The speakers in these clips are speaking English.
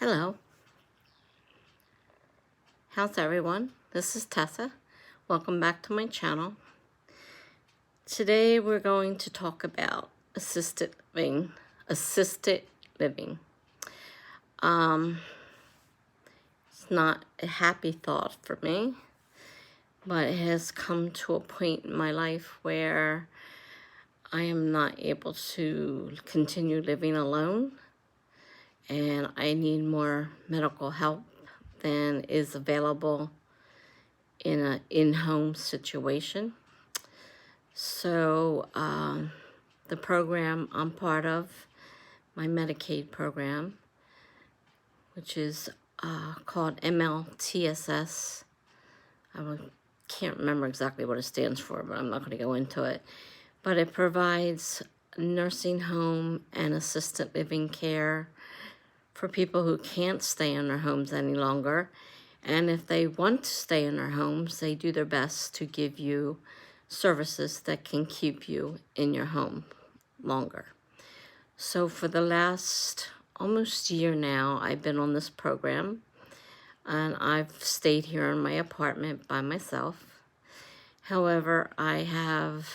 Hello, how's everyone? This is Tessa. Welcome back to my channel. Today we're going to talk about assisted living. Assisted living. It's not a happy thought for me, but it has come to a point in my life where I am not able to continue living alone, and I need more medical help than is available in an in-home situation. So the program I'm part of, my Medicaid program, which is called MLTSS. Can't remember exactly what it stands for, but I'm not going to go into it. But it provides nursing home and assisted living care for people who can't stay in their homes any longer. And if they want to stay in their homes, they do their best to give you services that can keep you in your home longer. So for the last almost year now, I've been on this program, and I've stayed here in my apartment by myself. However, I have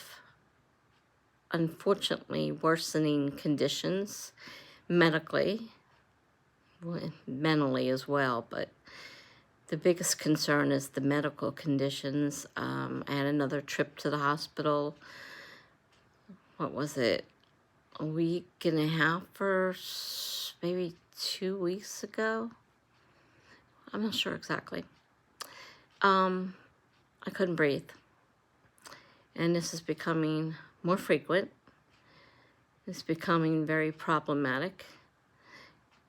unfortunately worsening conditions medically, mentally as well, but the biggest concern is the medical conditions. I had another trip to the hospital. What was it? A week and a half or maybe 2 weeks ago? I'm not sure exactly. I couldn't breathe. And this is becoming more frequent. It's becoming very problematic.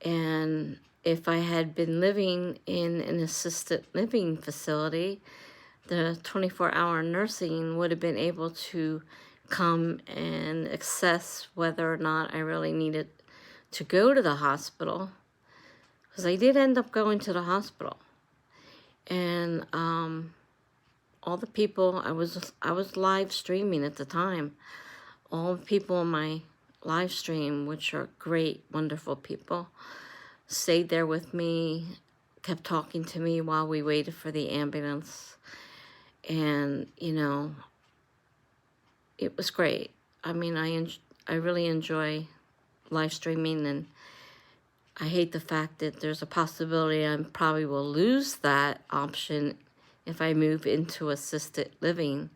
And if I had been living in an assisted living facility, the 24-hour nursing would have been able to come and assess whether or not I really needed to go to the hospital, because I did end up going to the hospital. And all the people, I was live streaming at the time. All the people in my live stream, which are great, wonderful people, stayed there with me, kept talking to me while we waited for the ambulance. And, it was great. I mean, I really enjoy live streaming, and I hate the fact that there's a possibility I probably will lose that option if I move into assisted living.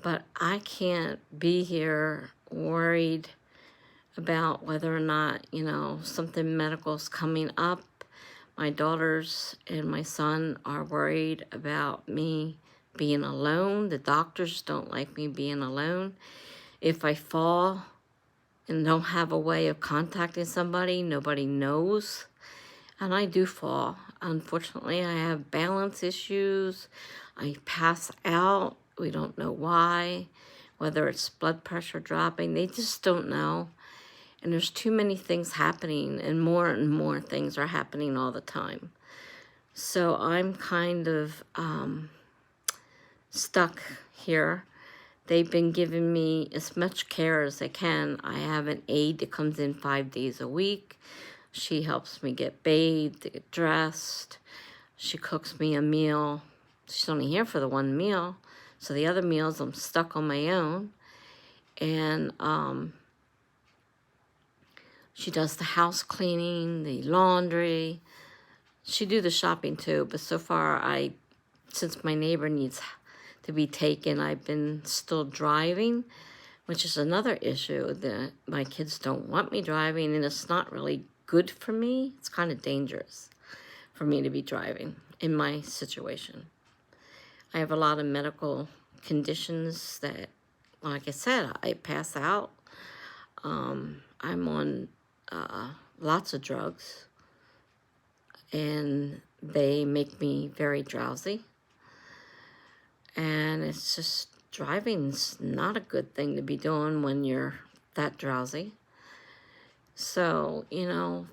But I can't be here worried about whether or not, something medical's coming up. My daughters and my son are worried about me being alone. The doctors don't like me being alone. If I fall and don't have a way of contacting somebody, nobody knows. And I do fall. Unfortunately, I have balance issues. I pass out. We don't know why. Whether it's blood pressure dropping, they just don't know. And there's too many things happening, and more things are happening all the time. So I'm kind of stuck here. They've been giving me as much care as they can. I have an aide that comes in 5 days a week. She helps me get bathed, get dressed. She cooks me a meal. She's only here for the one meal. So the other meals I'm stuck on my own. And she does the house cleaning, the laundry. She do the shopping too, but so far since my neighbor needs to be taken, I've been still driving, which is another issue, that my kids don't want me driving, and it's not really good for me. It's kind of dangerous for me to be driving in my situation. I have a lot of medical conditions that, like I said, I pass out. I'm on lots of drugs, and they make me very drowsy. And it's just, driving's not a good thing to be doing when you're that drowsy. So,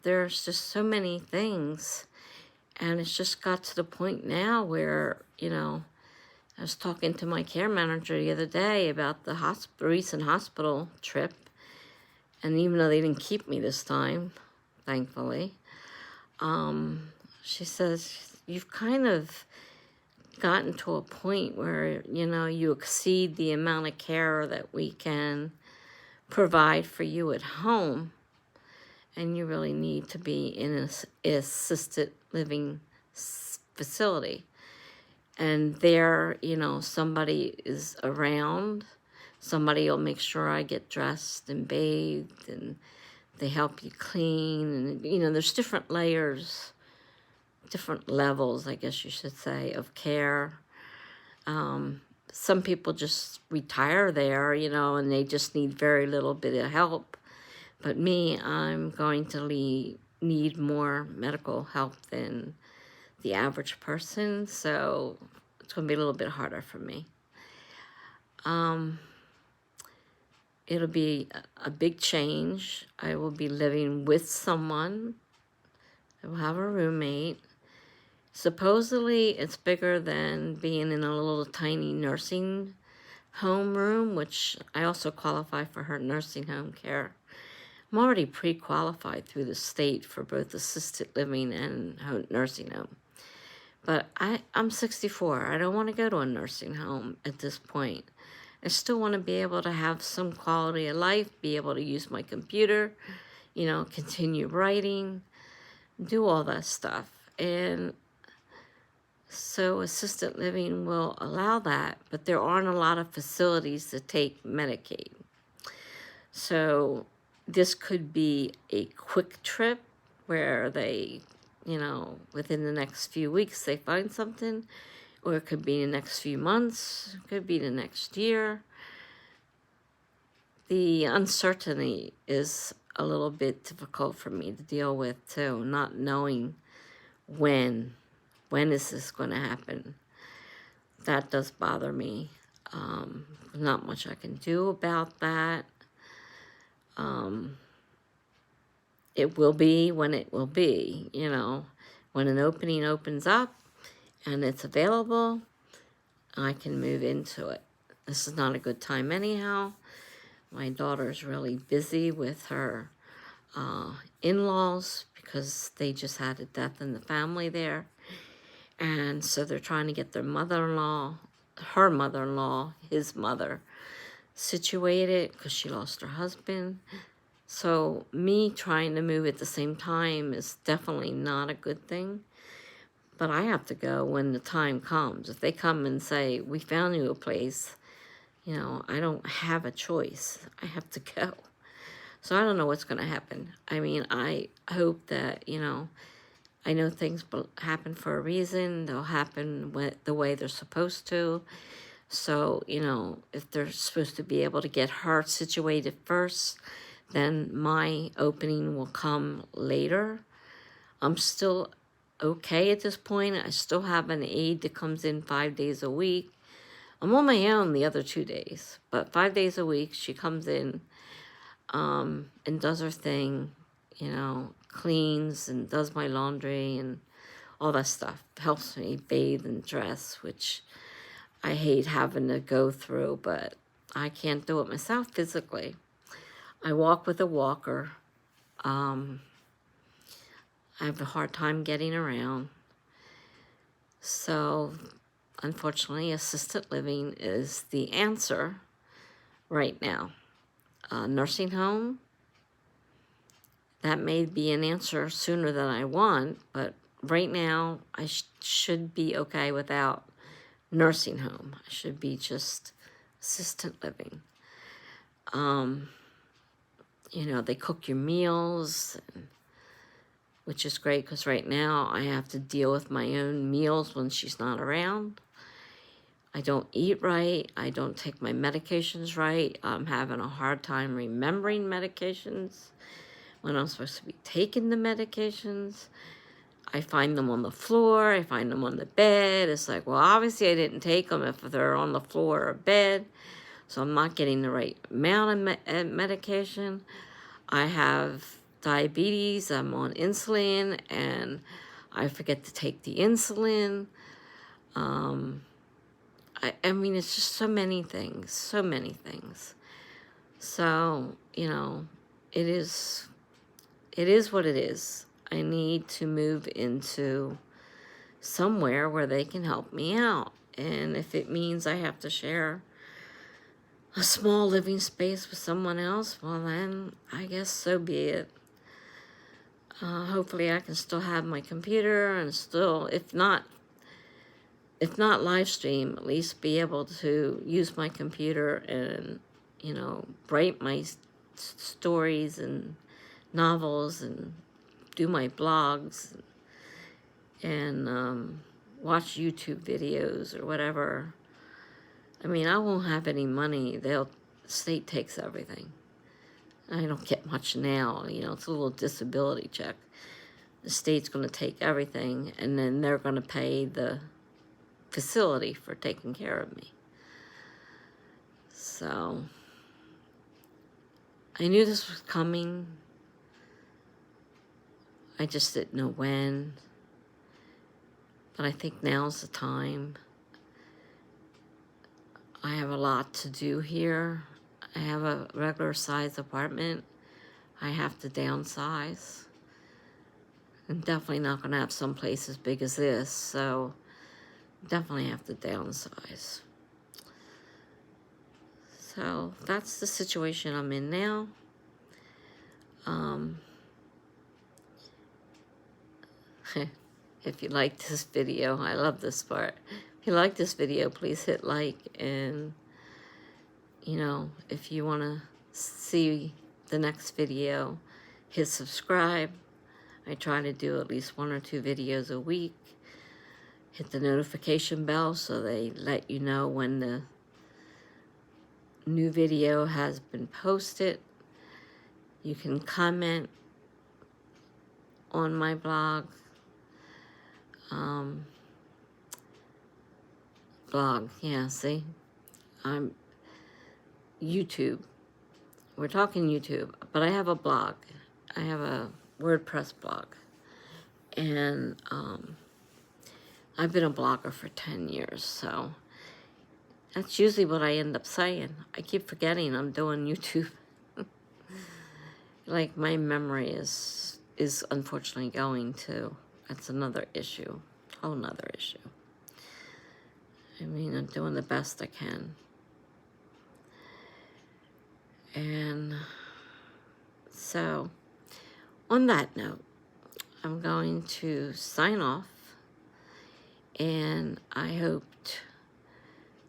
there's just so many things. And it's just got to the point now where, I was talking to my care manager the other day about the recent hospital trip. And even though they didn't keep me this time, thankfully, She says, you've kind of gotten to a point where, you exceed the amount of care that we can provide for you at home, and you really need to be in an assisted living facility. And there, somebody is around. Somebody will make sure I get dressed and bathed, and they help you clean. And, there's different layers, different levels, I guess you should say, of care. Some people just retire there, and they just need very little bit of help. But me, I'm going to need more medical help than the average person, so it's going to be a little bit harder for me. It'll be a big change. I will be living with someone. I will have a roommate. Supposedly, it's bigger than being in a little tiny nursing home room, which I also qualify for her nursing home care. I'm already pre-qualified through the state for both assisted living and nursing home. But I'm 64. I don't want to go to a nursing home at this point. I still want to be able to have some quality of life, be able to use my computer, continue writing, do all that stuff. And so assisted living will allow that, but there aren't a lot of facilities that take Medicaid. So this could be a quick trip where they, within the next few weeks they find something, or it could be the next few months, it could be the next year. The uncertainty is a little bit difficult for me to deal with too, not knowing when is this going to happen. That does bother me. Not much I can do about that. It will be when it will be, when an opening opens up and it's available, I can move into it. This is not a good time anyhow. My daughter's really busy with her in-laws because they just had a death in the family there. And so they're trying to get their mother-in-law, her mother-in-law, his mother, situated because she lost her husband. So me trying to move at the same time is definitely not a good thing. But I have to go when the time comes. If they come and say, we found you a place, I don't have a choice. I have to go. So I don't know what's going to happen. I mean, I hope that, I know things happen for a reason. They'll happen the way they're supposed to. So, if they're supposed to be able to get her situated first, then my opening will come later. I'm still okay at this point. I still have an aide that comes in 5 days a week. I'm on my own the other 2 days, but 5 days a week she comes in and does her thing, cleans and does my laundry and all that stuff. Helps me bathe and dress, which I hate having to go through, but I can't do it myself physically. I walk with a walker. I have a hard time getting around. So, unfortunately, assisted living is the answer right now. Nursing home, that may be an answer sooner than I want, but right now I should be okay without nursing home. I should be just assisted living. They cook your meals, which is great because right now I have to deal with my own meals when she's not around. I don't eat right. I don't take my medications right. I'm having a hard time remembering medications when I'm supposed to be taking the medications. I find them on the floor. I find them on the bed. It's like, well, obviously I didn't take them if they're on the floor or bed. So I'm not getting the right amount of medication. I have diabetes. I'm on insulin, and I forget to take the insulin. I mean, it's just so many things. So, it is what it is. I need to move into somewhere where they can help me out. And if it means I have to share a small living space with someone else, well then, I guess so be it. Hopefully I can still have my computer and still, if not live stream, at least be able to use my computer and, write my stories and novels and do my blogs and watch YouTube videos or whatever. I mean, I won't have any money. The state takes everything. I don't get much now. It's a little disability check. The state's going to take everything, and then they're going to pay the facility for taking care of me. So, I knew this was coming. I just didn't know when. But I think now's the time. I have a lot to do here. I have a regular size apartment. I have to downsize. I'm definitely not going to have some place as big as this, so definitely have to downsize. So that's the situation I'm in now. If you like this video, I love this part. If you like this video, please hit like, and if you want to see the next video, hit subscribe. I try to do at least 1 or 2 videos a week. Hit the notification bell so they let you know when the new video has been posted. You can comment on my blog. Yeah, see? I'm YouTube. We're talking YouTube, but I have a blog. I have a WordPress blog. And I've been a blogger for 10 years, so that's usually what I end up saying. I keep forgetting I'm doing YouTube. Like, my memory is unfortunately going to. That's another issue. Whole nother issue. I mean, I'm doing the best I can. And so, on that note, I'm going to sign off. And I hoped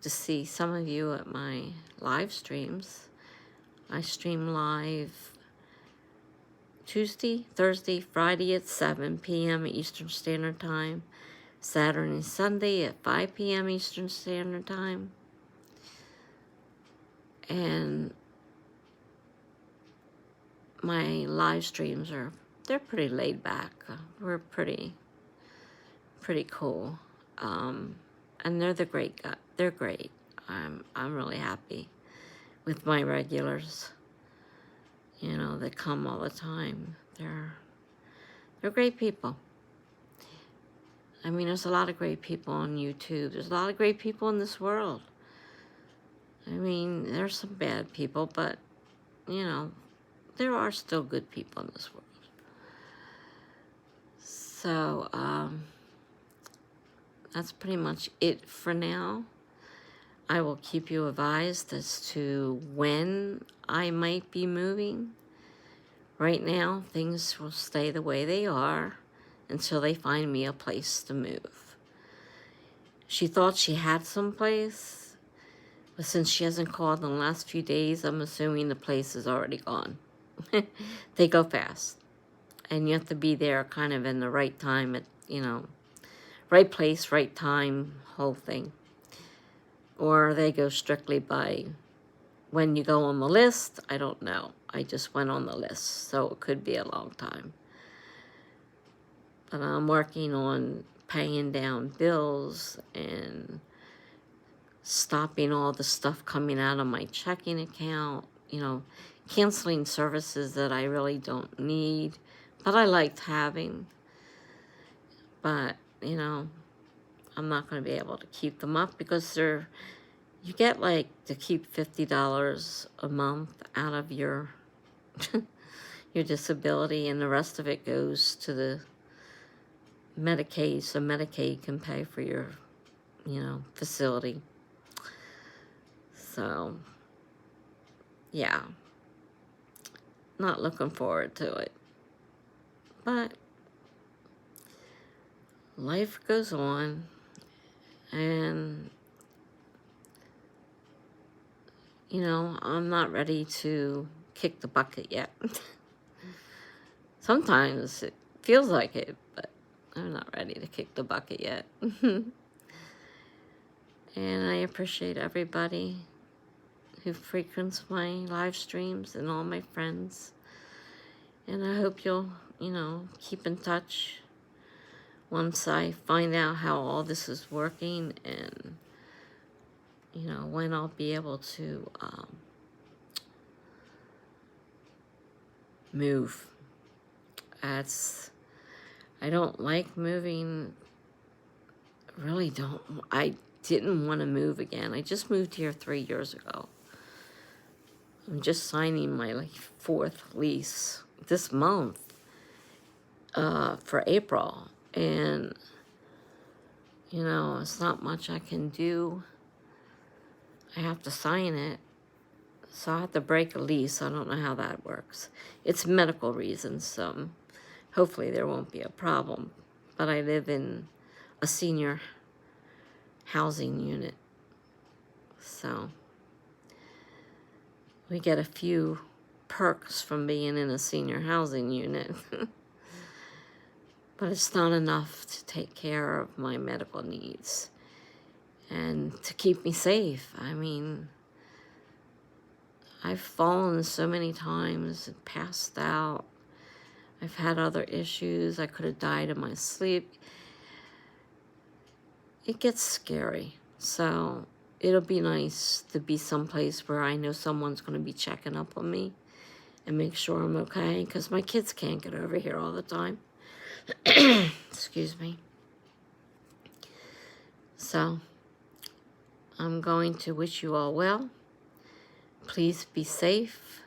to see some of you at my live streams. I stream live Tuesday, Thursday, Friday at 7 p.m. Eastern Standard Time. Saturday and Sunday at 5 p.m. Eastern Standard Time. And my live streams they're pretty laid back. We're pretty cool. And they're great. I'm really happy with my regulars. They come all the time. They're great people. I mean, there's a lot of great people on YouTube. There's a lot of great people in this world. I mean, there's some bad people, but, there are still good people in this world. So, that's pretty much it for now. I will keep you advised as to when I might be moving. Right now, things will stay the way they are until they find me a place to move. She thought she had some place, but since she hasn't called in the last few days, I'm assuming the place is already gone. They go fast. And you have to be there kind of in the right time, right place, right time, whole thing. Or they go strictly by when you go on the list. I don't know. I just went on the list, so it could be a long time. But I'm working on paying down bills and stopping all the stuff coming out of my checking account, canceling services that I really don't need, but I liked having. But, I'm not going to be able to keep them up because you get to keep $50 a month out of your your disability, and the rest of it goes to the Medicaid, so Medicaid can pay for your, facility. So, yeah, not looking forward to it. But life goes on, and, I'm not ready to kick the bucket yet. Sometimes it feels like it, but I'm not ready to kick the bucket yet. And I appreciate everybody who frequents my live streams and all my friends. And I hope you'll, keep in touch once I find out how all this is working, and, when I'll be able to move. I don't like moving. Really don't. I didn't want to move again. I just moved here 3 years ago. I'm just signing my 4th lease this month for April. And, it's not much I can do. I have to sign it. So I have to break a lease. I don't know how that works. It's medical reasons, so hopefully there won't be a problem. But I live in a senior housing unit. So we get a few perks from being in a senior housing unit. But it's not enough to take care of my medical needs and to keep me safe. I mean, I've fallen so many times and passed out. I've had other issues. I could have died in my sleep. It gets scary. So it'll be nice to be someplace where I know someone's going to be checking up on me and make sure I'm okay, because my kids can't get over here all the time. Excuse me. So I'm going to wish you all well. Please be safe.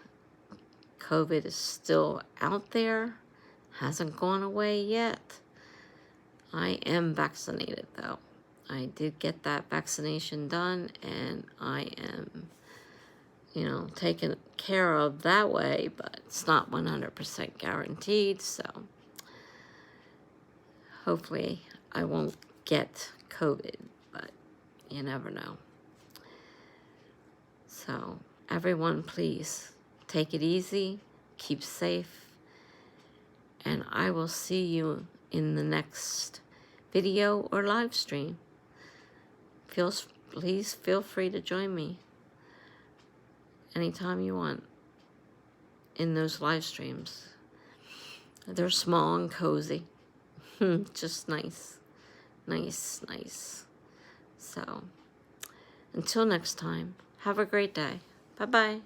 COVID is still out there. Hasn't gone away yet. I am vaccinated, though. I did get that vaccination done, and I am, taken care of that way, but it's not 100% guaranteed, so hopefully I won't get COVID, but you never know. So everyone, please take it easy, keep safe, and I will see you in the next video or live stream. Please feel free to join me anytime you want in those live streams. They're small and cozy. Just nice. So, until next time, have a great day. Bye-bye.